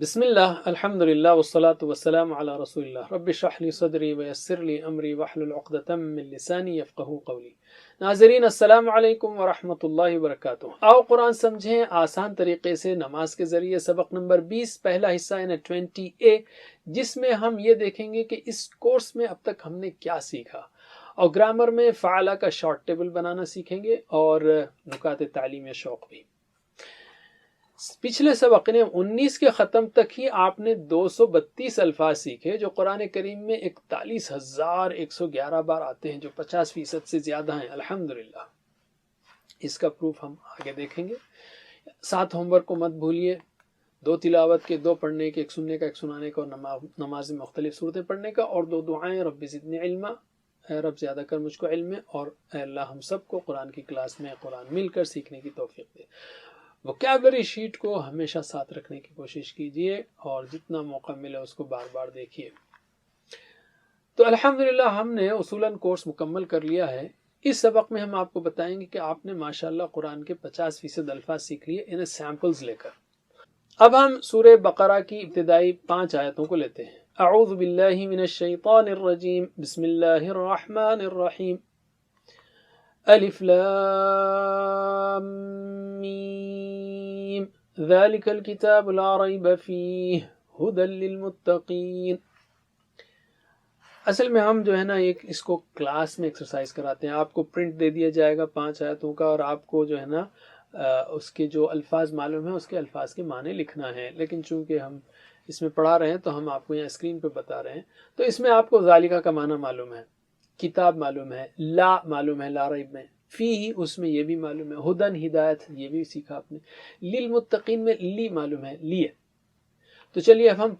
بسم اللہ الحمد للہ والصلاة والسلام علی رسول اللہ رب اشرح لی صدری ویسر لی امری واحلل عقدۃ من لسانی یفقہوا قولی۔ ناظرین السلام علیکم ورحمۃ اللہ وبرکاتہ۔ آؤ قرآن سمجھیں آسان طریقے سے نماز کے ذریعے، سبق نمبر 20، پہلا حصہ یعنی 20A، جس میں ہم یہ دیکھیں گے کہ اس کورس میں اب تک ہم نے کیا سیکھا، اور گرامر میں فعلہ کا شارٹ ٹیبل بنانا سیکھیں گے اور نکات تعلیم شوق بھی۔ پچھلے سبق نے 19 کے ختم تک ہی آپ نے 232 الفاظ سیکھے جو قرآن کریم میں 41,111 بار آتے ہیں، جو 50% سے زیادہ ہیں الحمدللہ۔ اس کا پروف ہم آگے دیکھیں گے۔ 7 ہوم ورک کو مت بھولیے، 2 تلاوت کے، 2 پڑھنے کے، 1 سننے کا، 1 سنانے کا، اور نماز میں مختلف صورتیں پڑھنے کا، اور 2 دعائیں، رب زدنی علما، اے رب زیادہ کر مجھ کو علم میں، اور اے اللہ ہم سب کو قرآن کی کلاس میں قرآن مل کر سیکھنے کی توفیق دے۔ ووکیبلری شیٹ کو ہمیشہ ساتھ رکھنے کی کوشش کیجئے اور جتنا موقع ملے اس کو بار بار دیکھیے۔ تو الحمدللہ ہم نے اصولاً کورس مکمل کر لیا ہے۔ اس سبق میں ہم آپ کو بتائیں گے کہ آپ نے ماشاءاللہ قرآن کے 50% الفاظ سیکھ لیے انہیں سیمپلز لے کر۔ اب ہم سورہ بقرہ کی ابتدائی 5 آیتوں کو لیتے ہیں۔ اعوذ باللہ من الشیطان الرجیم، بسم اللہ الرحمن الرحیم، الف لام میم، ذالک الکتاب لا ریب فیہ ھدی للمتقین۔ اصل میں ہم جو ہے نا اس کو کلاس میں ایکسرسائز کراتے ہیں۔ آپ کو پرنٹ دے دیا جائے گا 5 آیتوں کا، اور آپ کو جو ہے نا اس کے جو الفاظ معلوم ہیں اس کے الفاظ کے معنی لکھنا ہے، لیکن چونکہ ہم اس میں پڑھا رہے ہیں تو ہم آپ کو یہاں اسکرین پہ بتا رہے ہیں۔ تو اس میں آپ کو ذالکہ کا معنی معلوم ہے، کتاب معلوم ہے، لا معلوم ہے لا ریب میں، فی ہی اس میں یہ بھی معلوم ہے، ہدن ہدایت یہ بھی سیکھا آپ نے، للمتقین میں لی معلوم ہے، لیے۔ تو چلیے اب ہم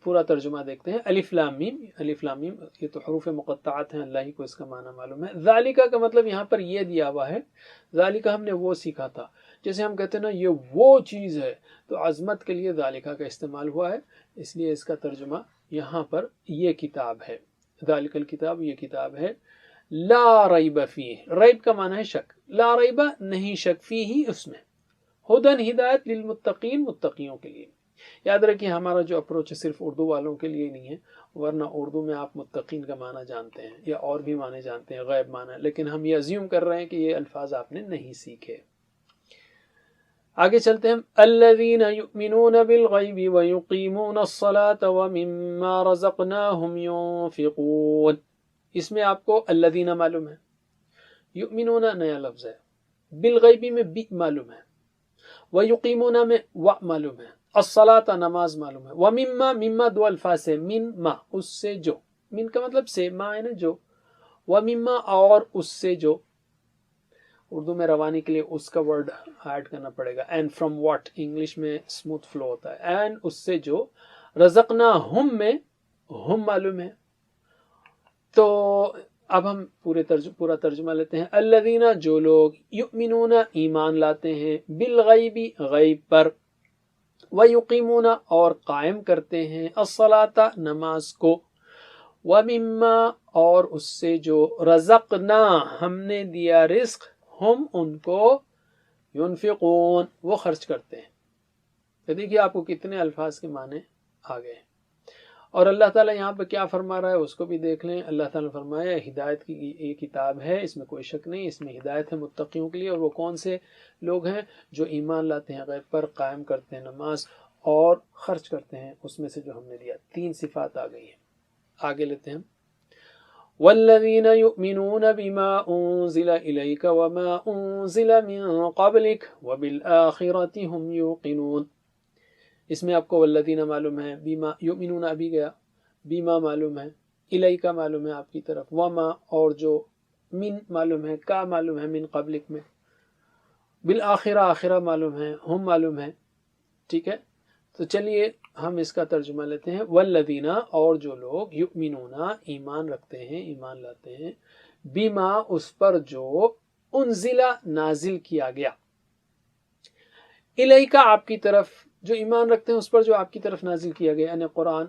پورا ترجمہ دیکھتے ہیں۔ الف لام میم، الف لام میم یہ تو حروف مقطعات ہیں، اللہ ہی کو اس کا معنی معلوم ہے۔ ذالکہ کا مطلب یہاں پر یہ دیا ہوا ہے، ذالکہ ہم نے وہ سیکھا تھا، جیسے ہم کہتے ہیں نا یہ وہ چیز ہے، تو عظمت کے لیے ذالکہ کا استعمال ہوا ہے، اس لیے اس کا ترجمہ یہاں پر یہ کتاب ہے، ذالک الکتاب یہ کتاب ہے، لا ریب فیہ، ریب کا معنی ہے شک، لا ریب نہیں شک، فیہ اس میں، ہدن ہدایت، للمتقین متقیوں کے لیے۔ یاد رکھیے ہمارا جو اپروچ ہے صرف اردو والوں کے لیے نہیں ہے، ورنہ اردو میں آپ متقین کا معنی جانتے ہیں یا اور بھی معنی جانتے ہیں، غیب معنی، لیکن ہم یہ ازیوم کر رہے ہیں کہ یہ الفاظ آپ نے نہیں سیکھے۔ آگے چلتے ہیں۔ الذین یؤمنون بالغیب ویقیمون الصلاة ومما رزقناہم ینفقون۔ اس میں آپ کو الذین معلوم ہے، یؤمنون نیا لفظ ہے، بالغیبی میں بی معلوم ہے، ویقیمون میں و معلوم ہے، الصلاۃ نماز معلوم ہے، ومما، مما 2 الفاظ ہے، من ما اس سے جو، من کا مطلب سے، ما ہے نا جو، ومما اور اس سے جو، اردو میں روانی کے لیے اس کا ورڈ ایڈ کرنا پڑے گا، اینڈ فرام واٹ، انگلش میں اسموتھ فلو ہوتا ہے، اینڈ اس سے جو، رزقناہم میں ہم معلوم ہے۔ تو اب ہم پورا ترجمہ لیتے ہیں۔ الذین جو لوگ، یؤمنون ایمان لاتے ہیں، بالغیبی غیب پر، ویقیمون اور قائم کرتے ہیں، الصلاۃ نماز کو، ومما اور اس سے جو، رزقنا ہم نے دیا رزق، ہم ان کو، ینفقون وہ خرچ کرتے ہیں۔ تو دیکھیے آپ کو کتنے الفاظ کے معنی آ گئے، اور اللہ تعالیٰ یہاں پہ کیا فرما رہا ہے اس کو بھی دیکھ لیں۔ اللہ تعالیٰ نے فرمایا ہدایت کی یہ کتاب ہے، اس میں کوئی شک نہیں، اس میں ہدایت ہے متقیوں کے لیے، اور وہ کون سے لوگ ہیں؟ جو ایمان لاتے ہیں غیب پر، قائم کرتے ہیں نماز اور خرچ کرتے ہیں اس میں سے جو ہم نے دیا۔ 3 صفات آ گئی ہیں۔ آگے لیتے ہیں۔ والذین یؤمنون بما انزل الیک وما انزل من قبلک وبالآخرۃ هم یوقنون۔ اس میں آپ کو والذین معلوم ہے، بیما یؤمنون ابھی گیا، بیما معلوم ہے، الیکا معلوم ہے آپ کی طرف، وما اور جو، من معلوم ہے، کا معلوم ہے من قبلک میں، بالآخرہ آخرہ معلوم ہے، ہم معلوم ہے، ٹھیک ہے۔ تو چلیے ہم اس کا ترجمہ لیتے ہیں۔ والذین اور جو لوگ، یؤمنون ایمان رکھتے ہیں، ایمان لاتے ہیں، بیما اس پر جو، انزل نازل کیا گیا، الیکا آپ کی طرف، جو ایمان رکھتے ہیں اس پر جو آپ کی طرف نازل کیا گیا یعنی قرآن،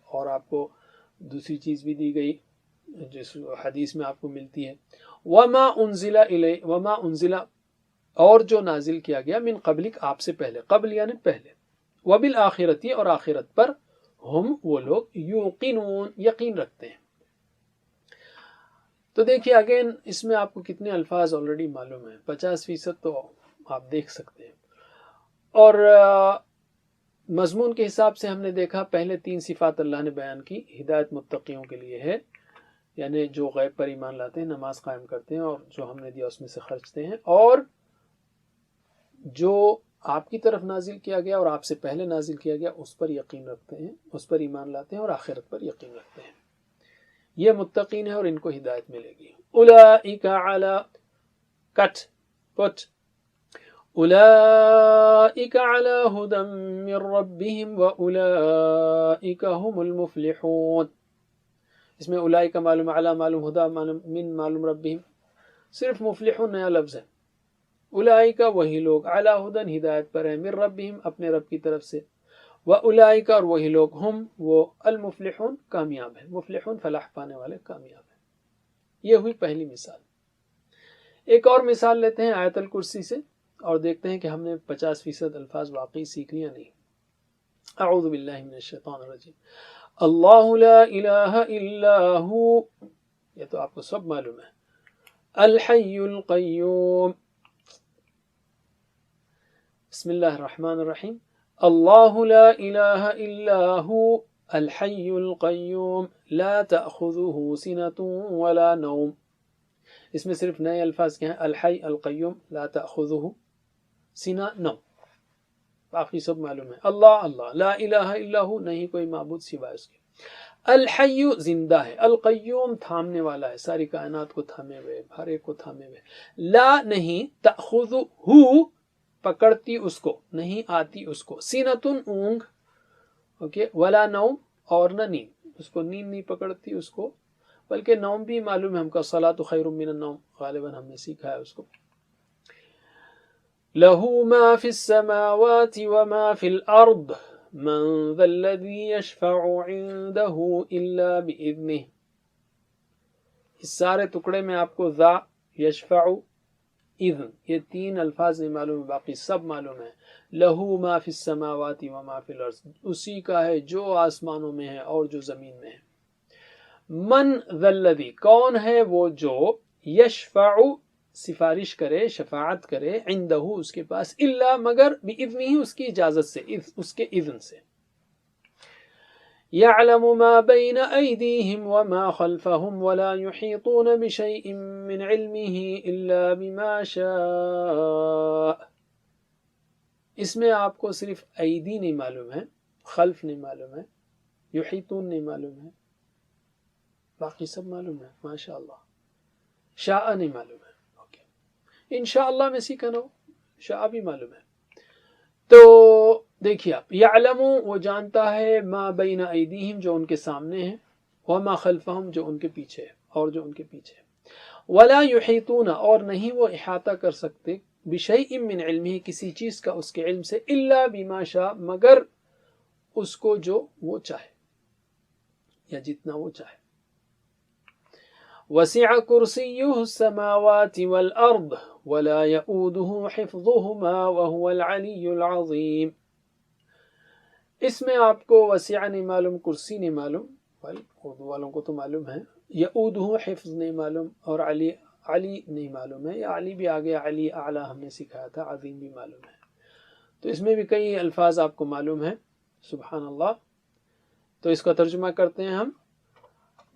اور آپ کو دوسری چیز بھی دی گئی جس حدیث میں آپ کو ملتی ہے، وما انزل وما انزل اور جو نازل کیا گیا، من قبلک آپ سے پہلے، قبل یعنی پہلے، وبالآخرتی اور آخرت پر ہم وہ لوگ یوقنون یقین رکھتے ہیں. تو دیکھیے اگین اس میں آپ کو کتنے الفاظ آلریڈی معلوم ہیں، 50% تو آپ دیکھ سکتے ہیں. اور مضمون کے حساب سے ہم نے دیکھا پہلے 3 صفات اللہ نے بیان کی. ہدایت متقیوں کے لیے ہے، یعنی جو غیب پر ایمان لاتے ہیں، نماز قائم کرتے ہیں اور جو ہم نے دیا اس میں سے خرچتے ہیں، اور جو آپ کی طرف نازل کیا گیا اور آپ سے پہلے نازل کیا گیا اس پر یقین رکھتے ہیں، اس پر ایمان لاتے ہیں اور آخرت پر یقین رکھتے ہیں. یہ متقین ہے اور ان کو ہدایت ملے گی. اولئک علی کٹ پٹ اولئک علی ھدی من ربہم واولئک هم المفلحون. اس میں اولئک معلوم، علی معلوم، ہدی معلوم، من معلوم، ربہم صرف مفلحون نیا لفظ ہے. اولئک وہی لوگ، علی ھدی ہدایت پر ہیں، من ربہم اپنے رب کی طرف سے، واولئک اور وہی لوگ، ہم وہ، المفلحون کامیاب ہیں. مفلحون فلاح پانے والے، کامیاب ہیں. یہ ہوئی پہلی مثال. ایک اور مثال لیتے ہیں آیت الکرسی سے اور دیکھتے ہیں کہ ہم نے 50% الفاظ واقعی سیکھ لیا نہیں. اعوذ باللہ من الشیطان الرجیم. اللہ لا الہ الا ہو، یہ تو آپ کو سب معلوم ہے. الحی القیوم. بسم اللہ الرحمن الرحیم. اللہ لا الہ الا ہو الحی القیوم لا تأخذہ سنۃ ولا نوم. اس میں صرف نئے الفاظ کیا ہیں؟ الحی القیوم، لا تأخذہ سنہ، نوم. باقی سب معلوم ہے. اللہ اللہ، لا الہ الا ہو نہیں کوئی معبود سوائے اس کے. الحی زندہ ہے، القیوم تھامنے والا ہے، ساری کائنات کو تھامے ہوئے، ہر ایک کو تھامے ہوئے. لا نہیں، تأخذہ پکڑتی اس کو، نہیں آتی اس کو، سینتن اونگ، اوکے، ولا نوم اور نہ نیند، اس کو نیند نہیں پکڑتی اس کو، بلکہ نوم بھی معلوم ہے ہم کا، الصلاۃ خیر من النوم غالباً ہم نے سیکھا ہے اس کو. لہ ما فی السماوات وما فی الارض من ذا الذی یشفع عنده الا باذنہ. اس سارے ٹکڑے میں آپ کو ذا، یشفع، اذن، یہ 3 الفاظ نہیں معلوم ہے، باقی سب معلوم ہے. لہو ما فی السماوات و ما فی الارض، اسی کا ہے جو آسمانوں میں ہے اور جو زمین میں ہے. من ذا الذی کون ہے وہ جو، یشفع سفارش کرے، شفاعت کرے، عنده اس کے پاس، الا مگر، باذنہ اس کی اجازت سے، اس کے اذن سے. يعلم ما بين أيديهم وما خلفهم ولا يحيطون بشيء من علمه إلا بما شاء. اس میں آپ کو صرف ایدی نہیں معلوم ہے، خلف نہیں معلوم ہے، یحیطون نہیں معلوم ہے، باقی سب معلوم ہے ماشاءاللہ. شاء نہیں معلوم ہے، اوکے، انشاءاللہ میں سیکھا نہ ہو، شاء بھی معلوم ہے. تو دیکھیے آپ، یعلم وہ جانتا ہے، ما بین ایدیہم جو ان کے سامنے ہے، وما خلفہم جو ان کے پیچھے ہے اور جو ان کے پیچھے ہے. ولا یحیطون اور نہیں وہ احاطہ کر سکتے، بشیء من علمہ کسی چیز کا اس کے علم سے، الا بما شاء مگر اس کو جو وہ چاہے یا جتنا وہ چاہے. وسع کرسیہ السماوات والارض ولا يؤوده حفظهما وهو العلی العظیم. اس میں آپ کو وسیع نہیں معلوم، کرسی نہیں معلوم، اردو والوں کو تو معلوم ہے. یؤودہ حفظ نہیں معلوم، اور علی نہیں معلوم ہے، یا علی بھی آگے، علی اعلیٰ ہم نے سکھایا تھا، عظیم بھی معلوم ہے. تو اس میں بھی کئی الفاظ آپ کو معلوم ہے، سبحان اللہ. تو اس کا ترجمہ کرتے ہیں ہم.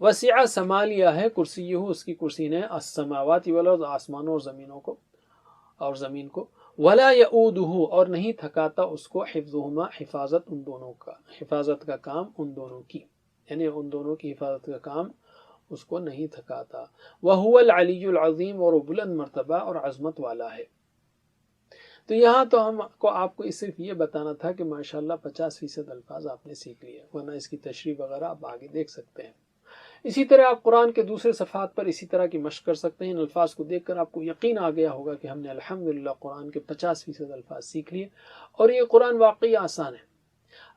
وسیع سما لیا ہے، کرسیہ اس کی کرسی نے، السماوات والارض آسمانوں اور زمینوں کو اور زمین کو. ولا یؤودہ اور نہیں تھکاتا اس کو، حفظہما حفاظت ان دونوں کا، حفاظت کا کام ان دونوں کی، یعنی ان دونوں کی حفاظت کا کام اس کو نہیں تھکاتا. وہو العلی العظیم اور وہ بلند مرتبہ اور عظمت والا ہے. تو یہاں تو ہم کو آپ کو صرف یہ بتانا تھا کہ ماشاءاللہ 50% الفاظ آپ نے سیکھ لیے، ورنہ اس کی تشریح وغیرہ آپ آگے دیکھ سکتے ہیں. اسی طرح آپ قرآن کے دوسرے صفحات پر اسی طرح کی مشق کر سکتے ہیں. ان الفاظ کو دیکھ کر آپ کو یقین آ گیا ہوگا کہ ہم نے الحمدللہ قرآن کے 50% الفاظ سیکھ لیے، اور یہ قرآن واقعی آسان ہے.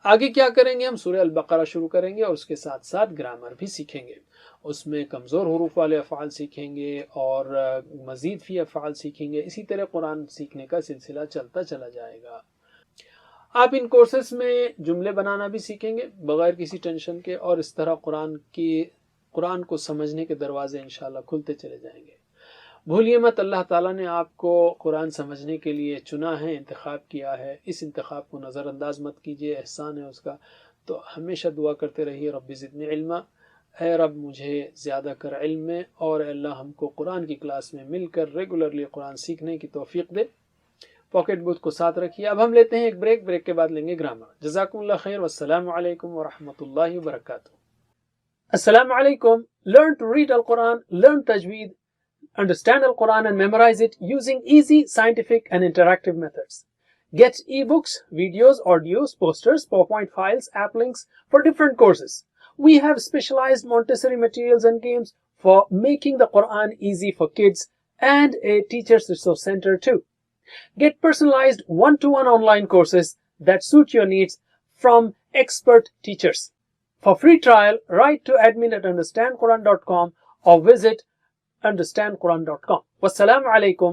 آگے کیا کریں گے؟ ہم سورہ البقرہ شروع کریں گے اور اس کے ساتھ ساتھ گرامر بھی سیکھیں گے. اس میں کمزور حروف والے افعال سیکھیں گے اور مزید فی افعال سیکھیں گے. اسی طرح قرآن سیکھنے کا سلسلہ چلتا چلا جائے گا. آپ ان کورسز میں جملے بنانا بھی سیکھیں گے بغیر کسی ٹینشن کے، اور اس طرح قرآن کو سمجھنے کے دروازے انشاءاللہ کھلتے چلے جائیں گے۔ بھولیے مت، اللہ تعالیٰ نے آپ کو قرآن سمجھنے کے لیے چنا ہے، انتخاب کیا ہے، اس انتخاب کو نظر انداز مت کیجیے، احسان ہے اس کا۔ تو ہمیشہ دعا کرتے رہیے، رب زدنی علما، اے رب مجھے زیادہ کر علم میں، اور اے اللہ ہم کو قرآن کی کلاس میں مل کر ریگولرلی قرآن سیکھنے کی توفیق دے۔ پاکٹ بک کو ساتھ رکھیے۔ اب ہم لیتے ہیں ایک بریک کے بعد لیں گے گرامر۔ جزاکم اللہ خیر، والسلام علیکم ورحمۃ اللہ وبرکاتہ۔ السلام علیکم۔ Learn to read Al-Quran, learn tajweed, understand Al-Quran and memorize it using easy, scientific and interactive methods. Get ebooks, videos, audios, posters, PowerPoint files, app links for different courses. We have specialized Montessori materials and games for making the Quran easy for kids, and a teacher's resource center too. Get personalized one-to-one online courses that suit your needs from expert teachers. For free trial, write to admin@understandquran.com or visit understandquran.com. Wassalamu alaikum